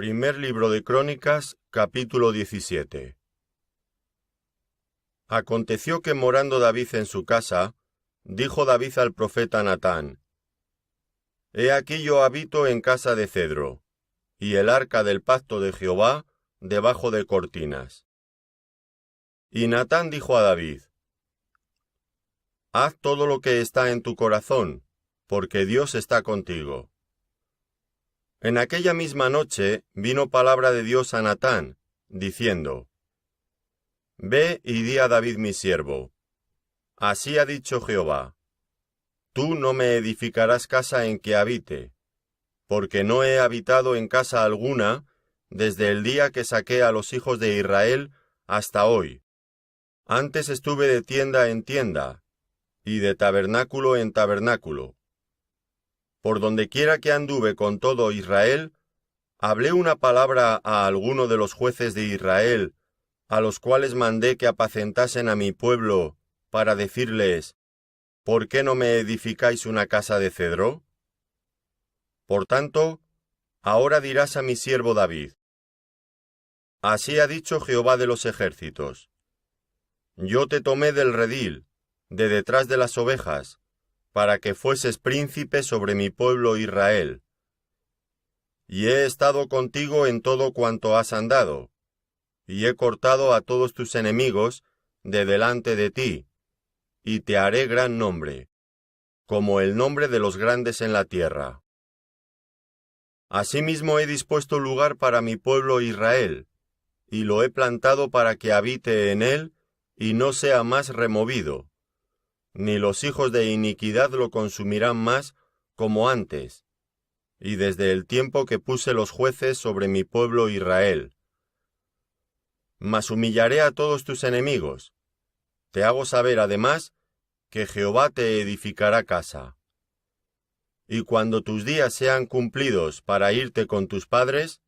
Primer libro de Crónicas, capítulo 17. Aconteció que morando David en su casa, dijo David al profeta Natán: He aquí yo habito en casa de cedro, y el arca del pacto de Jehová debajo de cortinas. Y Natán dijo a David: Haz todo lo que está en tu corazón, porque Dios está contigo. En aquella misma noche vino palabra de Dios a Natán, diciendo: Ve y di a David mi siervo: Así ha dicho Jehová: Tú no me edificarás casa en que habite, porque no he habitado en casa alguna desde el día que saqué a los hijos de Israel hasta hoy. Antes estuve de tienda en tienda, y de tabernáculo en tabernáculo. Por donde quiera que anduve con todo Israel, hablé una palabra a alguno de los jueces de Israel, a los cuales mandé que apacentasen a mi pueblo, para decirles: ¿Por qué no me edificáis una casa de cedro? Por tanto, ahora dirás a mi siervo David: Así ha dicho Jehová de los ejércitos: Yo te tomé del redil, de detrás de las ovejas, para que fueses príncipe sobre mi pueblo Israel. Y he estado contigo en todo cuanto has andado, y he cortado a todos tus enemigos de delante de ti, y te haré gran nombre, como el nombre de los grandes en la tierra. Asimismo he dispuesto lugar para mi pueblo Israel, y lo he plantado para que habite en él, y no sea más removido, ni los hijos de iniquidad lo consumirán más como antes, y desde el tiempo que puse los jueces sobre mi pueblo Israel. Mas humillaré a todos tus enemigos. Te hago saber además que Jehová te edificará casa. Y cuando tus días sean cumplidos para irte con tus padres,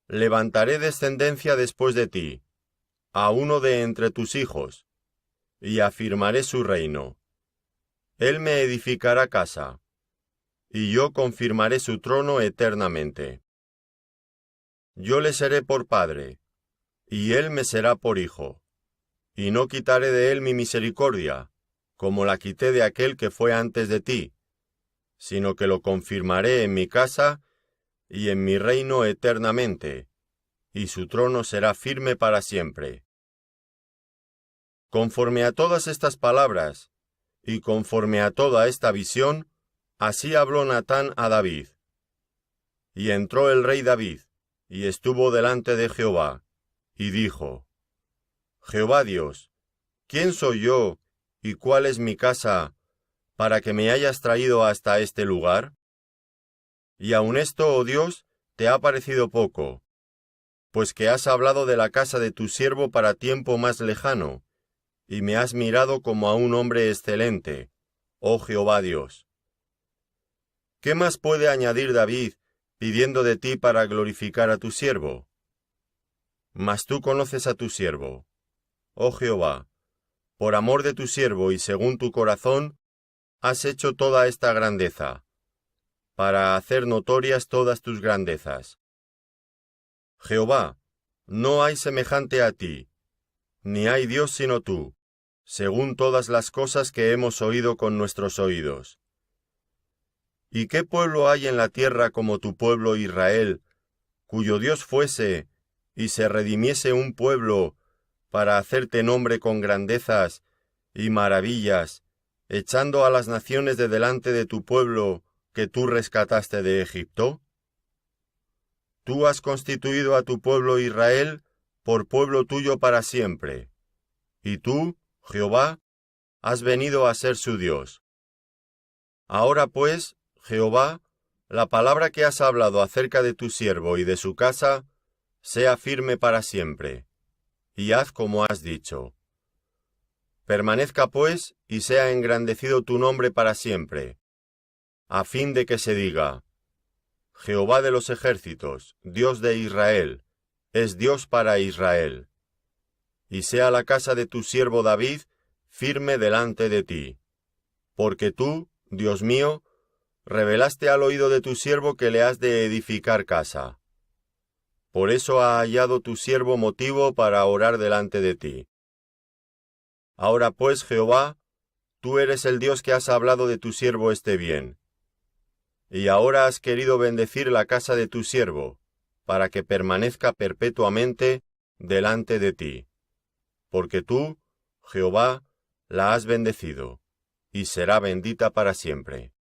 levantaré descendencia después de ti, a uno de entre tus hijos, y afirmaré su reino. Él me edificará casa, y yo confirmaré su trono eternamente. Yo le seré por padre, y él me será por hijo, y no quitaré de él mi misericordia, como la quité de aquel que fue antes de ti, sino que lo confirmaré en mi casa y en mi reino eternamente, y su trono será firme para siempre. Conforme a todas estas palabras, y conforme a toda esta visión, así habló Natán a David. Y entró el rey David, y estuvo delante de Jehová, y dijo: Jehová Dios, ¿quién soy yo, y cuál es mi casa, para que me hayas traído hasta este lugar? Y aun esto, oh Dios, te ha parecido poco, pues que has hablado de la casa de tu siervo para tiempo más lejano, y me has mirado como a un hombre excelente, oh Jehová Dios. ¿Qué más puede añadir David, pidiendo de ti para glorificar a tu siervo? Mas tú conoces a tu siervo, oh Jehová, por amor de tu siervo y según tu corazón, has hecho toda esta grandeza, para hacer notorias todas tus grandezas. Jehová, no hay semejante a ti, ni hay Dios sino tú, según todas las cosas que hemos oído con nuestros oídos. ¿Y qué pueblo hay en la tierra como tu pueblo Israel, cuyo Dios fuese, y se redimiese un pueblo, para hacerte nombre con grandezas y maravillas, echando a las naciones de delante de tu pueblo, que tú rescataste de Egipto? Tú has constituido a tu pueblo Israel por pueblo tuyo para siempre, y tú, Jehová, has venido a ser su Dios. Ahora pues, Jehová, la palabra que has hablado acerca de tu siervo y de su casa, sea firme para siempre, y haz como has dicho. Permanezca pues y sea engrandecido tu nombre para siempre, a fin de que se diga: Jehová de los ejércitos, Dios de Israel, es Dios para Israel. Y sea la casa de tu siervo David firme delante de ti. Porque tú, Dios mío, revelaste al oído de tu siervo que le has de edificar casa. Por eso ha hallado tu siervo motivo para orar delante de ti. Ahora pues, Jehová, tú eres el Dios que has hablado de tu siervo este bien. Y ahora has querido bendecir la casa de tu siervo, para que permanezca perpetuamente delante de ti. Porque tú, Jehová, la has bendecido, y será bendita para siempre.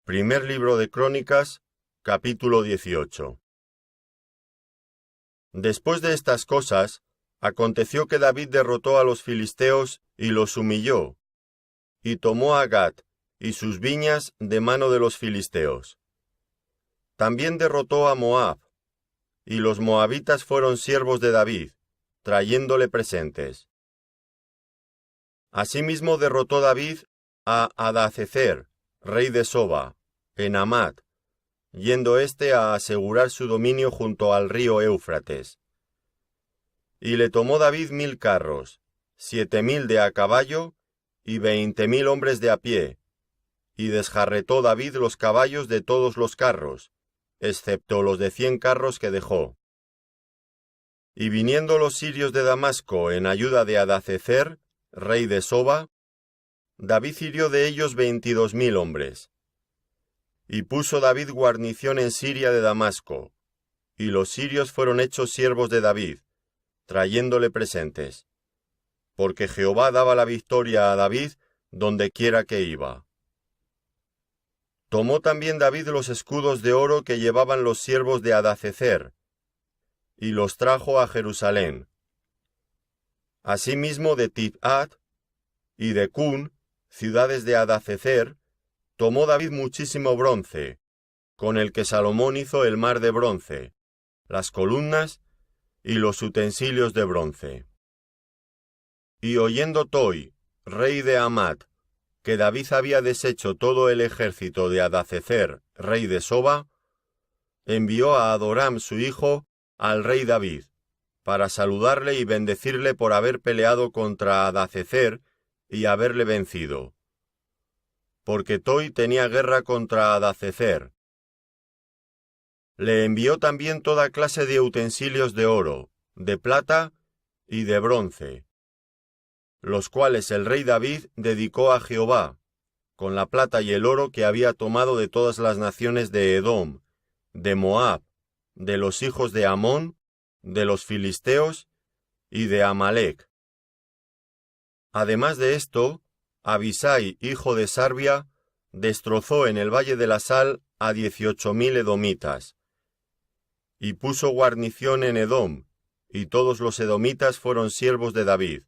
Primer libro de Crónicas, capítulo 18. Después de estas cosas, aconteció que David derrotó a los filisteos y los humilló, y tomó a Gat y sus viñas de mano de los filisteos. También derrotó a Moab, y los moabitas fueron siervos de David, trayéndole presentes. Asimismo derrotó David a Hadacezer, rey de Soba, en Hamat, yendo éste a asegurar su dominio junto al río Éufrates. Y le tomó David 1000 carros, 7000 de a caballo, y 20.000 hombres de a pie, y desjarretó David los caballos de todos los carros, excepto los de 100 carros que dejó. Y viniendo los sirios de Damasco en ayuda de Hadacezer, rey de Soba, David hirió de ellos 22.000 hombres. Y puso David guarnición en Siria de Damasco, y los sirios fueron hechos siervos de David, trayéndole presentes, porque Jehová daba la victoria a David donde quiera que iba. Tomó también David los escudos de oro que llevaban los siervos de Hadacezer, y los trajo a Jerusalén. Asimismo de Tifat y de Cun, ciudades de Hadacezer, tomó David muchísimo bronce, con el que Salomón hizo el mar de bronce, las columnas y los utensilios de bronce. Y oyendo Toi, rey de Hamat, que David había deshecho todo el ejército de Hadacezer, rey de Soba, envió a Adoram su hijo al rey David, para saludarle y bendecirle por haber peleado contra Hadacezer y haberle vencido. Porque Toi tenía guerra contra Hadacezer. Le envió también toda clase de utensilios de oro, de plata y de bronce, los cuales el rey David dedicó a Jehová, con la plata y el oro que había tomado de todas las naciones de Edom, de Moab, de los hijos de Amón, de los filisteos y de Amalec. Además de esto, Abisai, hijo de Sarbia, destrozó en el valle de la Sal a 18.000 edomitas, y puso guarnición en Edom, y todos los edomitas fueron siervos de David,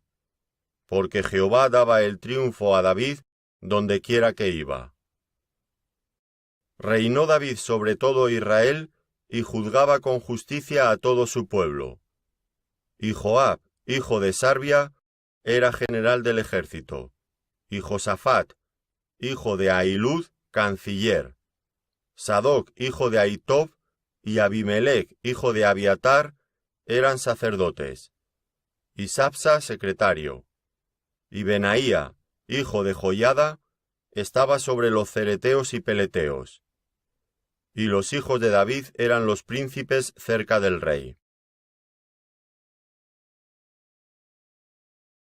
porque Jehová daba el triunfo a David donde quiera que iba. Reinó David sobre todo Israel, y juzgaba con justicia a todo su pueblo. Y Joab, hijo de Sarbia, era general del ejército, y Josafat, hijo de Ahilud, canciller. Sadoc, hijo de Ahitob, y Abimelech, hijo de Abiatar, eran sacerdotes, y Sapsa, secretario. Y Benaía, hijo de Joiada, estaba sobre los cereteos y peleteos. Y los hijos de David eran los príncipes cerca del rey.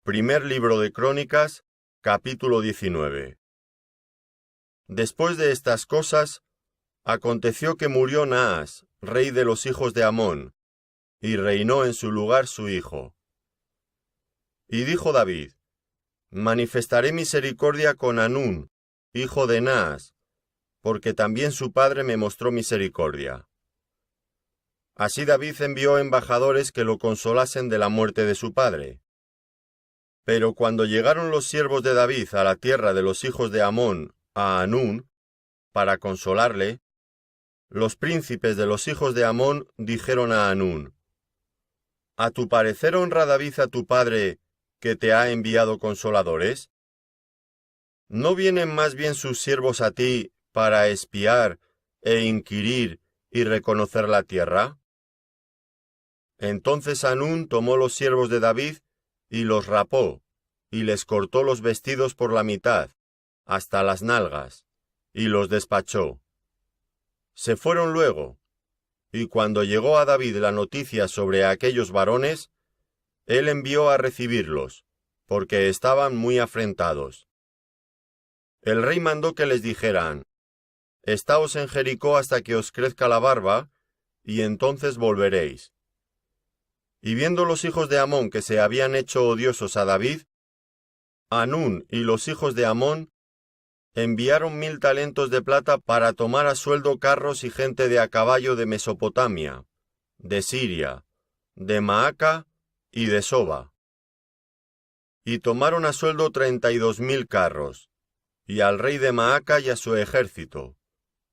Primer libro de Crónicas, capítulo 19. Después de estas cosas, aconteció que murió Naas, rey de los hijos de Amón, y reinó en su lugar su hijo. Y dijo David: manifestaré misericordia con Hanún, hijo de Naas, porque también su padre me mostró misericordia. Así David envió embajadores que lo consolasen de la muerte de su padre. Pero cuando llegaron los siervos de David a la tierra de los hijos de Amón, a Hanún, para consolarle, los príncipes de los hijos de Amón dijeron a Hanún: ¿A tu parecer honra David a tu padre, que te ha enviado consoladores? ¿No vienen más bien sus siervos a ti para espiar e inquirir y reconocer la tierra? Entonces Hanún tomó los siervos de David y los rapó, y les cortó los vestidos por la mitad, hasta las nalgas, y los despachó. Se fueron luego, y cuando llegó a David la noticia sobre aquellos varones, él envió a recibirlos, porque estaban muy afrentados. El rey mandó que les dijeran: Estaos en Jericó hasta que os crezca la barba, y entonces volveréis. Y viendo los hijos de Amón que se habían hecho odiosos a David, Hanún y los hijos de Amón enviaron 1000 talentos de plata para tomar a sueldo carros y gente de a caballo de Mesopotamia, de Siria, de Maaca y de Soba. Y tomaron a sueldo 32.000 carros, y al rey de Maaca y a su ejército,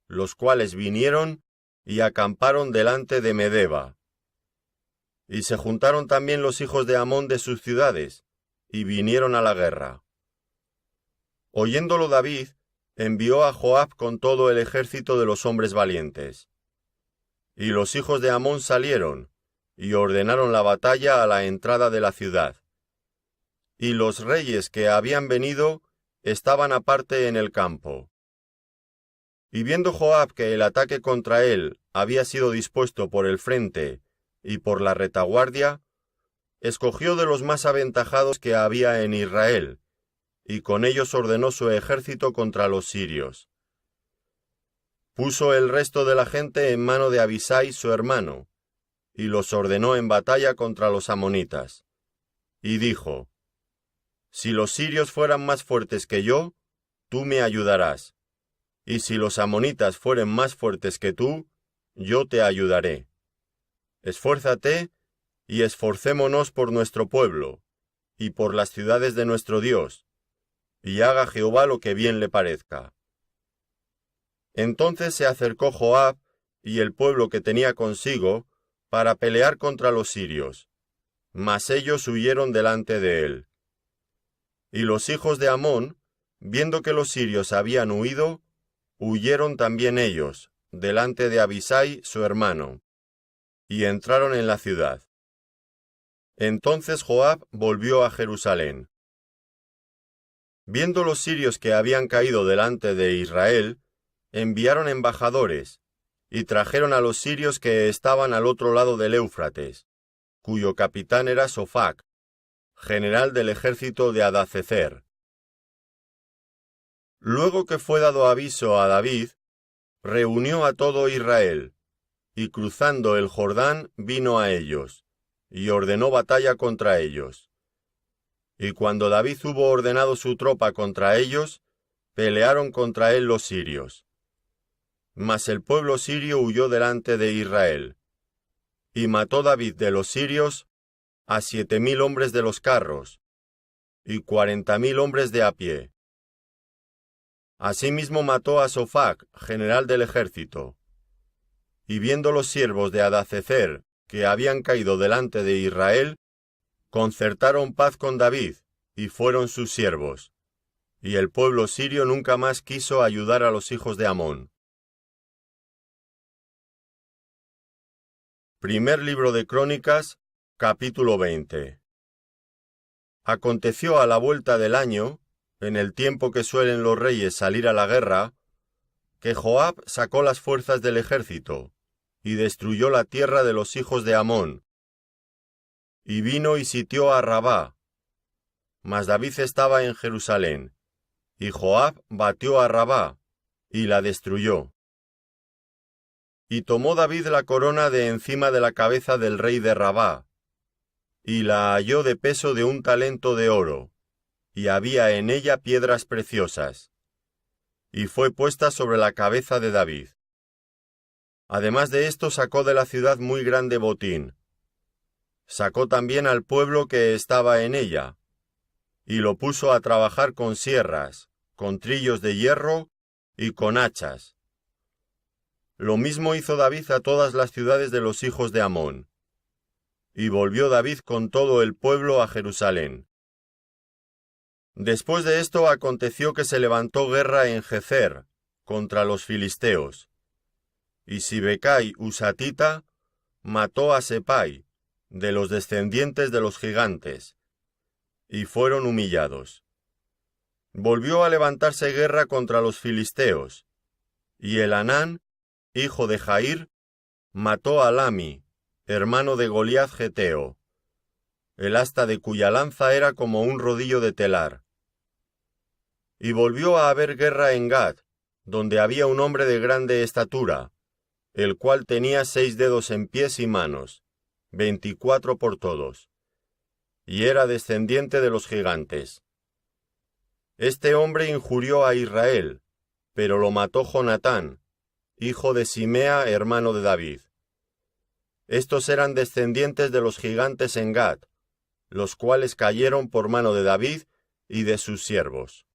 los cuales vinieron y acamparon delante de Medeba. Y se juntaron también los hijos de Amón de sus ciudades, y vinieron a la guerra. Oyéndolo David, envió a Joab con todo el ejército de los hombres valientes. Y los hijos de Amón salieron, y ordenaron la batalla a la entrada de la ciudad. Y los reyes que habían venido estaban aparte en el campo. Y viendo Joab que el ataque contra él había sido dispuesto por el frente y por la retaguardia, escogió de los más aventajados que había en Israel, y con ellos ordenó su ejército contra los sirios. Puso el resto de la gente en mano de Abisai su hermano, y los ordenó en batalla contra los amonitas. Y dijo: Si los sirios fueran más fuertes que yo, tú me ayudarás, y si los amonitas fueren más fuertes que tú, yo te ayudaré. Esfuérzate, y esforcémonos por nuestro pueblo, y por las ciudades de nuestro Dios, y haga Jehová lo que bien le parezca. Entonces se acercó Joab y el pueblo que tenía consigo para pelear contra los sirios, mas ellos huyeron delante de él. Y los hijos de Amón, viendo que los sirios habían huido, huyeron también ellos, delante de Abisai su hermano, y entraron en la ciudad. Entonces Joab volvió a Jerusalén. Viendo los sirios que habían caído delante de Israel, enviaron embajadores, y trajeron a los sirios que estaban al otro lado del Éufrates, cuyo capitán era Sofac, general del ejército de Hadacezer. Luego que fue dado aviso a David, reunió a todo Israel, y cruzando el Jordán vino a ellos, y ordenó batalla contra ellos. Y cuando David hubo ordenado su tropa contra ellos, pelearon contra él los sirios. Mas el pueblo sirio huyó delante de Israel. Y mató David de los sirios a 7.000 hombres de los carros, y 40.000 hombres de a pie. Asimismo mató a Sofac, general del ejército. Y viendo los siervos de Hadacezer que habían caído delante de Israel, concertaron paz con David, y fueron sus siervos. Y el pueblo sirio nunca más quiso ayudar a los hijos de Amón. Primer libro de Crónicas, capítulo 20. Aconteció a la vuelta del año, en el tiempo que suelen los reyes salir a la guerra, que Joab sacó las fuerzas del ejército, y destruyó la tierra de los hijos de Amón, y vino y sitió a Rabá. Mas David estaba en Jerusalén, y Joab batió a Rabá, y la destruyó. Y tomó David la corona de encima de la cabeza del rey de Rabá, y la halló de peso de 1 talento de oro, y había en ella piedras preciosas, y fue puesta sobre la cabeza de David. Además de esto sacó de la ciudad muy grande botín. Sacó también al pueblo que estaba en ella, y lo puso a trabajar con sierras, con trillos de hierro y con hachas. Lo mismo hizo David a todas las ciudades de los hijos de Amón. Y volvió David con todo el pueblo a Jerusalén. Después de esto aconteció que se levantó guerra en Gezer contra los filisteos. Y Sibecai husatita mató a Sepai, de los descendientes de los gigantes, y fueron humillados. Volvió a levantarse guerra contra los filisteos, y Elhanán hijo de Jair, mató a Lami, hermano de Goliat geteo, el asta de cuya lanza era como un rodillo de telar. Y volvió a haber guerra en Gad, donde había un hombre de grande estatura, el cual tenía 6 dedos en pies y manos, 24 por todos, y era descendiente de los gigantes. Este hombre injurió a Israel, pero lo mató Jonatán, hijo de Simea, hermano de David. Estos eran descendientes de los gigantes en Gad, los cuales cayeron por mano de David y de sus siervos.